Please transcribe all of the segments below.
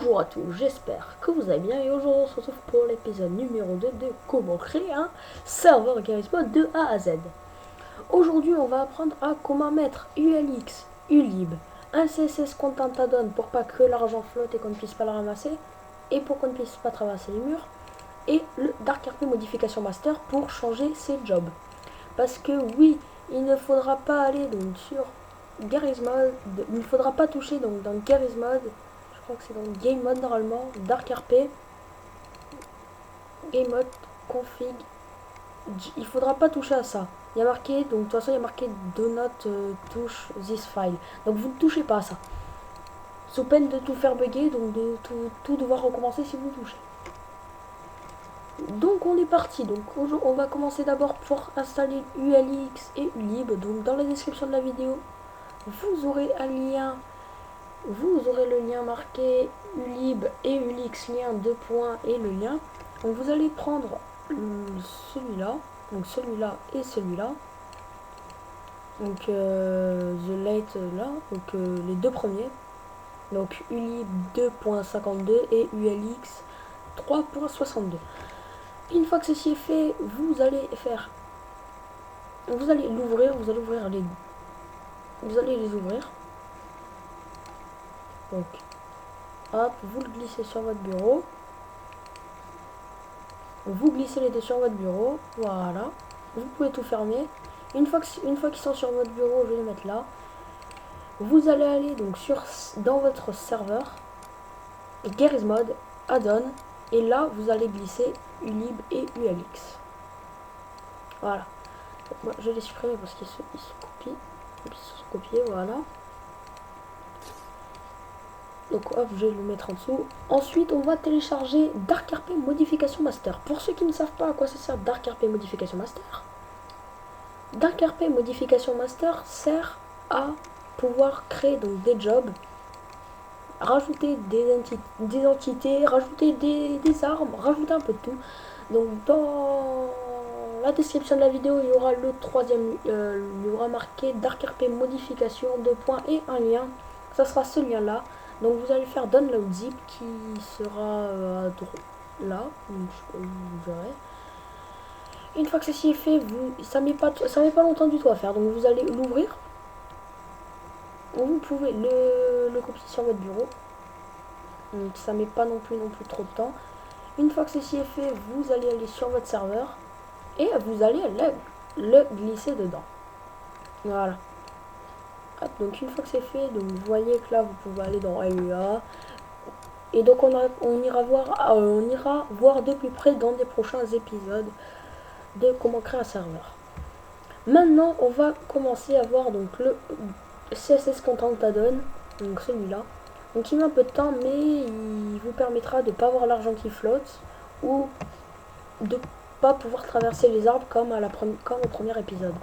Bonjour à tous, j'espère que vous allez bien et aujourd'hui on se retrouve pour l'épisode numéro 2 de comment créer un serveur Charisma de A à Z. Aujourd'hui on va apprendre à comment mettre ULX, ULib, un CSS Content Add-on pour pas que l'argent flotte et qu'on ne puisse pas le ramasser et pour qu'on ne puisse pas traverser les murs, et le Dark RP Modification Master pour changer ses jobs. Parce que oui, il ne faudra pas aller donc sur Garry's Mode, il ne faudra pas toucher donc dans Garry's Mode. Je crois que c'est dans Game Mode normalement, Dark RP, Game Mode, Config, il faudra pas toucher à ça. Il y a marqué, donc de toute façon il y a marqué Do not touch this file. Donc vous ne touchez pas à ça. Sous peine de tout faire bugger, donc de tout devoir recommencer si vous touchez. Donc on est parti, donc on va commencer d'abord pour installer ULX et ULib. Donc dans la description de la vidéo, vous aurez un lien. Vous aurez le lien marqué ULib et ULX lien 2 points et le lien. Donc vous allez prendre celui-là, donc celui-là et celui-là. Donc the late là, donc les deux premiers. Donc ULib 2.52 et ULX 3.62. Une fois que ceci est fait, vous allez l'ouvrir, vous allez les ouvrir. Donc, hop, vous le glissez sur votre bureau. Vous glissez les deux sur votre bureau. Voilà. Vous pouvez tout fermer. Une fois qu'ils sont sur votre bureau, je vais les mettre là. Vous allez aller donc dans votre serveur, Garry's Mode, Add-on, et là vous allez glisser ULib et ULX. Voilà. Donc, moi, je vais les supprimer parce qu'ils se copient. Ils se copier, voilà. Donc hop, je vais le mettre en dessous. Ensuite, on va télécharger Dark RP Modification Master. Pour ceux qui ne savent pas à quoi ça sert Dark RP Modification Master, Dark RP Modification Master sert à pouvoir créer donc des jobs, rajouter des entités, rajouter des armes, rajouter un peu de tout. Donc dans la description de la vidéo, il y aura le troisième, il y aura marqué Dark RP Modification 2 points et un lien. Ça sera ce lien là. Donc vous allez faire download zip qui sera là, vous verrez. Une fois que ceci est fait, ça met pas longtemps du tout à faire. Donc vous allez l'ouvrir. Vous pouvez le copier sur votre bureau. Donc ça met pas non plus trop de temps. Une fois que ceci est fait, vous allez aller sur votre serveur et vous allez le glisser dedans. Voilà. Donc une fois que c'est fait, donc vous voyez que là vous pouvez aller dans LUA et donc on ira voir de plus près dans des prochains épisodes de comment créer un serveur. Maintenant on va commencer à voir donc le CSS Content Add-on, donc celui-là. Donc il met un peu de temps mais il vous permettra de ne pas avoir l'argent qui flotte ou de pas pouvoir traverser les arbres comme au premier épisode.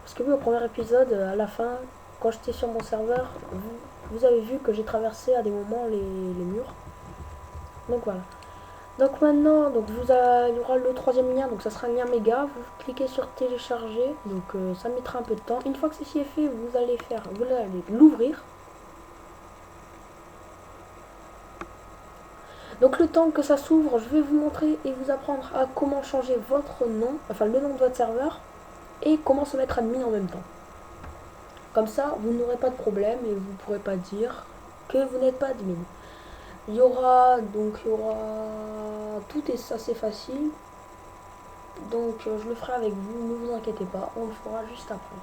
Parce que oui, au premier épisode, à la fin, quand j'étais sur mon serveur, vous avez vu que j'ai traversé à des moments les murs. Donc voilà. Donc maintenant, donc il y aura le troisième lien, donc ça sera un lien méga. Vous cliquez sur télécharger, donc ça mettra un peu de temps. Une fois que ceci est fait, vous allez l'ouvrir. Donc le temps que ça s'ouvre, je vais vous montrer et vous apprendre à comment changer votre nom, enfin le nom de votre serveur, et comment se mettre admin en même temps. Comme ça, vous n'aurez pas de problème et vous ne pourrez pas dire que vous n'êtes pas admin. Il y aura tout est assez facile. Donc je le ferai avec vous, ne vous inquiétez pas, on le fera juste après.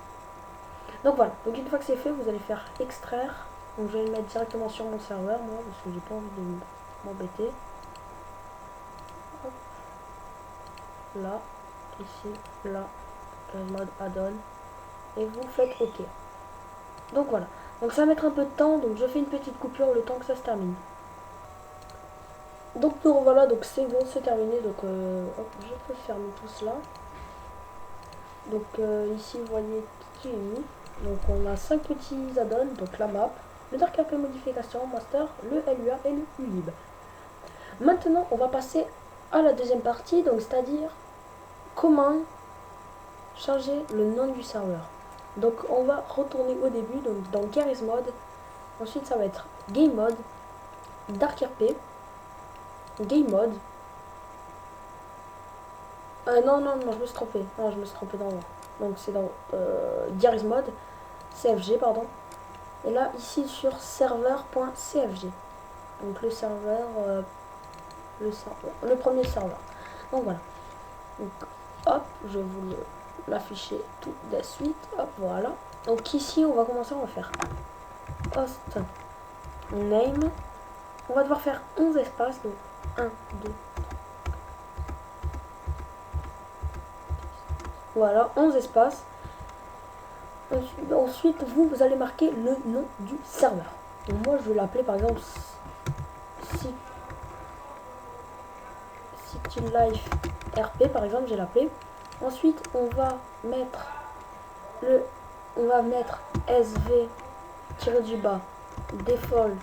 Donc voilà, donc une fois que c'est fait, vous allez faire extraire. Donc je vais le mettre directement sur mon serveur, moi, parce que j'ai pas envie de m'embêter. Là, ici, là, mode add-on. Et vous faites OK. Donc voilà. Donc ça va mettre un peu de temps, donc je fais une petite coupure le temps que ça se termine. Donc voilà, donc c'est bon, c'est terminé. Donc hop, je peux fermer tout cela. Donc ici vous voyez qui est mis. Donc on a 5 petits add-ons, donc la map, le Dark RP Modification Master, le LUA et le ULib. Maintenant on va passer à la deuxième partie, donc c'est-à-dire comment changer le nom du serveur. Donc on va retourner au début, donc dans Garry's Mode. Ensuite ça va être Game Mode, DarkRP, Game Mode. Non, je me suis trompé. Non, je me suis trompé d'endroit. Donc c'est dans Diaries Mode, CFG, pardon. Et là, ici sur serveur.cfg. Donc le serveur, le premier serveur. Donc voilà. Donc hop, je vais vous l'afficher tout de suite. Hop, voilà. Donc ici, on va commencer, on va faire host name. On va devoir faire 11 espaces. Donc 1, 2. Voilà, 11 espaces. Ensuite, vous allez marquer le nom du serveur. Donc moi, je vais l'appeler par exemple City Life RP, par exemple, j'ai l'appelé. Ensuite, on va mettre SV-du-bas default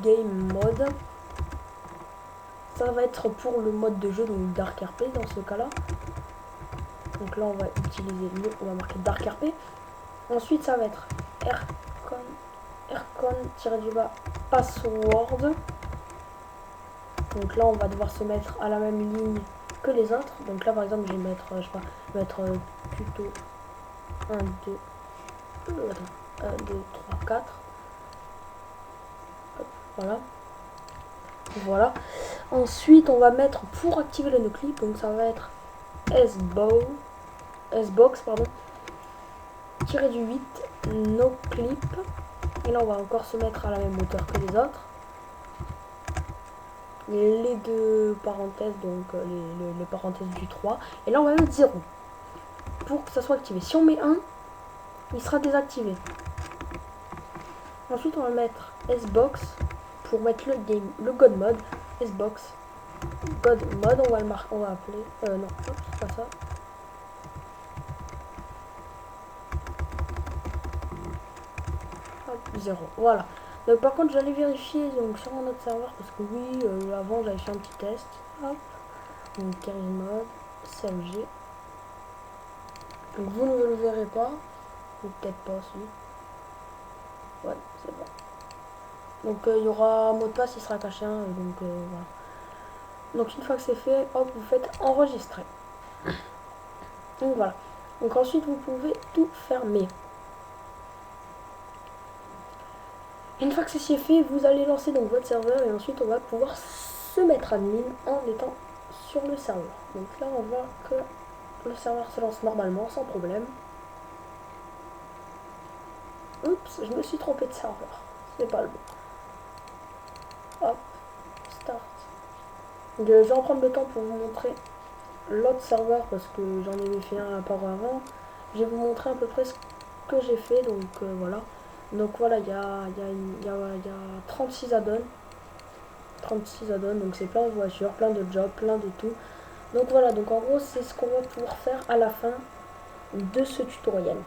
game mode. Ça va être pour le mode de jeu, donc DarkRP dans ce cas-là. Donc là, on va utiliser on va marquer DarkRP. Ensuite, ça va être aircon-du-bas password. Donc là, on va devoir se mettre à la même ligne que les autres. Donc là, par exemple, je vais mettre, je sais pas, tuto 1, 2, 3, 4. Hop, voilà. Voilà. Ensuite, on va mettre pour activer le noclip. Donc ça va être sbox, pardon. -8 noclip. Et là, on va encore se mettre à la même hauteur que les autres. Les deux parenthèses, donc les parenthèses du 3. Et là, on va mettre 0 pour que ça soit activé. Si on met 1, il sera désactivé. Ensuite, on va mettre sbox pour mettre le god mode. Sbox god mode, on va le marquer, on va appeler. Non, c'est pas ça. Hop, 0. Voilà. Donc par contre, j'allais vérifier donc sur mon autre serveur parce que oui, avant j'avais fait un petit test. Hop. Donc Diaries Mode, CMG. Donc vous ne le verrez pas, ou peut-être pas aussi. Ouais, c'est bon. Donc il y aura un mot de passe, il sera caché, hein, donc voilà. Donc une fois que c'est fait, hop, vous faites enregistrer. Donc voilà. Donc ensuite vous pouvez tout fermer. Une fois que ceci est fait, vous allez lancer donc votre serveur et ensuite on va pouvoir se mettre admin en étant sur le serveur. Donc là on voit que le serveur se lance normalement sans problème. Oups, je me suis trompé de serveur. C'est pas le bon. Hop, start. Je vais en prendre le temps pour vous montrer l'autre serveur parce que j'en avais fait un par avant. Je vais vous montrer à peu près ce que j'ai fait. Donc voilà. Donc voilà, il y a 36 add-ons. 36 add-ons, donc c'est plein de voitures, plein de jobs, plein de tout. Donc voilà, donc en gros c'est ce qu'on va pouvoir faire à la fin de ce tutoriel.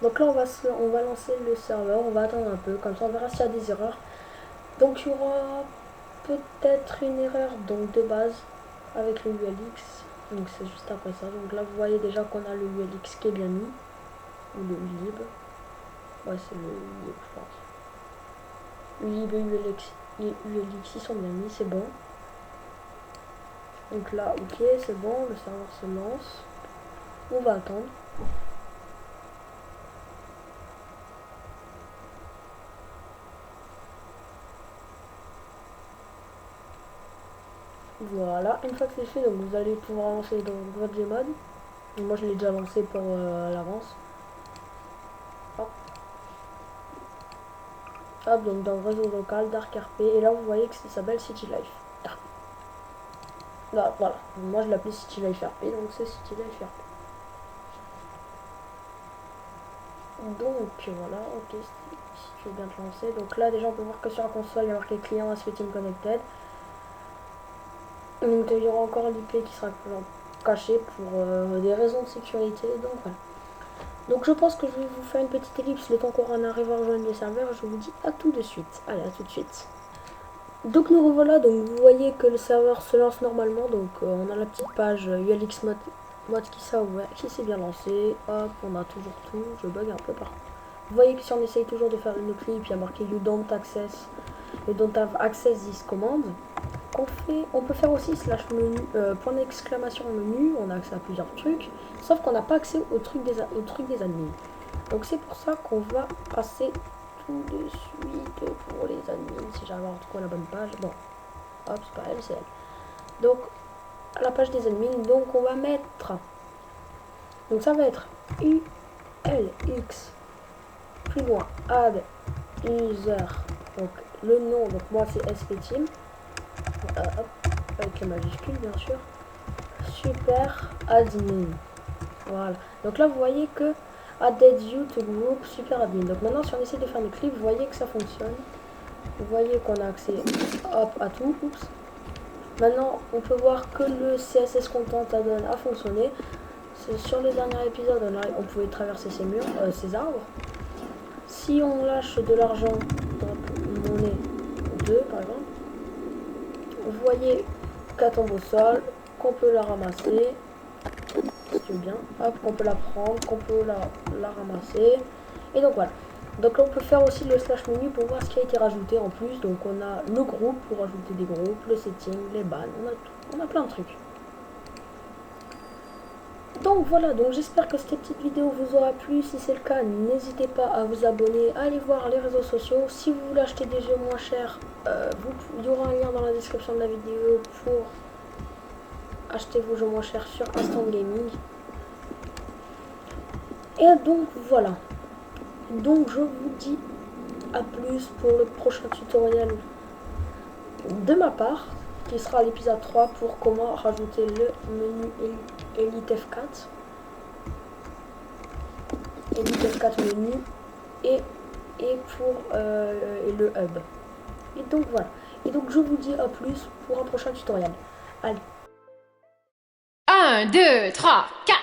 Donc là on va lancer le serveur, on va attendre un peu, comme ça on verra s'il y a des erreurs. Donc il y aura peut-être une erreur donc de base avec le ULX, donc c'est juste après ça. Donc là vous voyez déjà qu'on a le ULX qui est bien mis, ou le ULib. Ouais, c'est le ULib, je pense. ULib et ULX ils sont bien mis, c'est bon. Donc là, ok, c'est bon, le serveur se lance. On va attendre. Voilà, une fois que c'est fait, donc vous allez pouvoir lancer dans votre Gmod. Moi je l'ai déjà lancé pour l'avance. Hop. Hop, donc dans le réseau local, DarkRP, et là vous voyez que ça s'appelle City Life RP. Là, voilà, moi je l'appelais City Life RP, donc c'est City Life RP. Donc voilà, ok, si tu veux bien te lancer. Donc là déjà on peut voir que sur la console il y a marqué client Team Connected. Donc il y aura encore l'IP qui sera caché pour des raisons de sécurité. Donc voilà. Donc je pense que je vais vous faire une petite ellipse le temps qu'on arrive à rejoindre le serveur. Je vous dis à tout de suite. Allez, à tout de suite. Donc nous revoilà. Donc vous voyez que le serveur se lance normalement. Donc on a la petite page ULX Mode Mode qui s'est ouvert, qui s'est bien lancé. Hop, on a toujours tout. Je bug un peu par. Vous voyez que si on essaye toujours de faire une clip, il y a marqué You don't access. You don't have access this command. On peut faire aussi slash menu, point d'exclamation menu. On a accès à plusieurs trucs. Sauf qu'on n'a pas accès au truc des admins. Donc c'est pour ça qu'on va passer tout de suite pour les admins. Si j'arrive à retrouver la bonne page. Bon, hop, c'est pas elle, c'est elle. Donc à la page des admins, donc on va mettre. Donc ça va être ULX plus loin add user. Donc le nom, donc moi c'est SPTeam. Hop, avec les majuscules bien sûr. Super admin. Voilà. Donc là vous voyez que added you to group super admin. Donc maintenant si on essaie de faire des clips, vous voyez que ça fonctionne. Vous voyez qu'on a accès hop à tout. Oups. Maintenant on peut voir que le CSS Content add-on a fonctionné. Sur le dernier épisode on pouvait traverser ces murs, ces arbres. Si on lâche de l'argent dans monnaie 2 par exemple, vous voyez qu'elle tombe au sol, qu'on peut la ramasser, si tu veux bien, hop, qu'on peut la prendre, qu'on peut la ramasser, et donc voilà. Donc là on peut faire aussi le slash menu pour voir ce qui a été rajouté en plus. Donc on a le groupe pour ajouter des groupes, le setting, les bans, on a plein de trucs. Donc voilà, donc j'espère que cette petite vidéo vous aura plu. Si c'est le cas, n'hésitez pas à vous abonner, à aller voir les réseaux sociaux. Si vous voulez acheter des jeux moins chers, il y aura un lien dans la description de la vidéo pour acheter vos jeux moins chers sur Instant Gaming. Et donc voilà. Donc je vous dis à plus pour le prochain tutoriel de ma part, qui sera l'épisode 3 pour comment rajouter le menu Elite F4. Elite F4 menu et pour le hub. Et donc voilà. Et donc je vous dis à plus pour un prochain tutoriel. Allez. 1, 2, 3, 4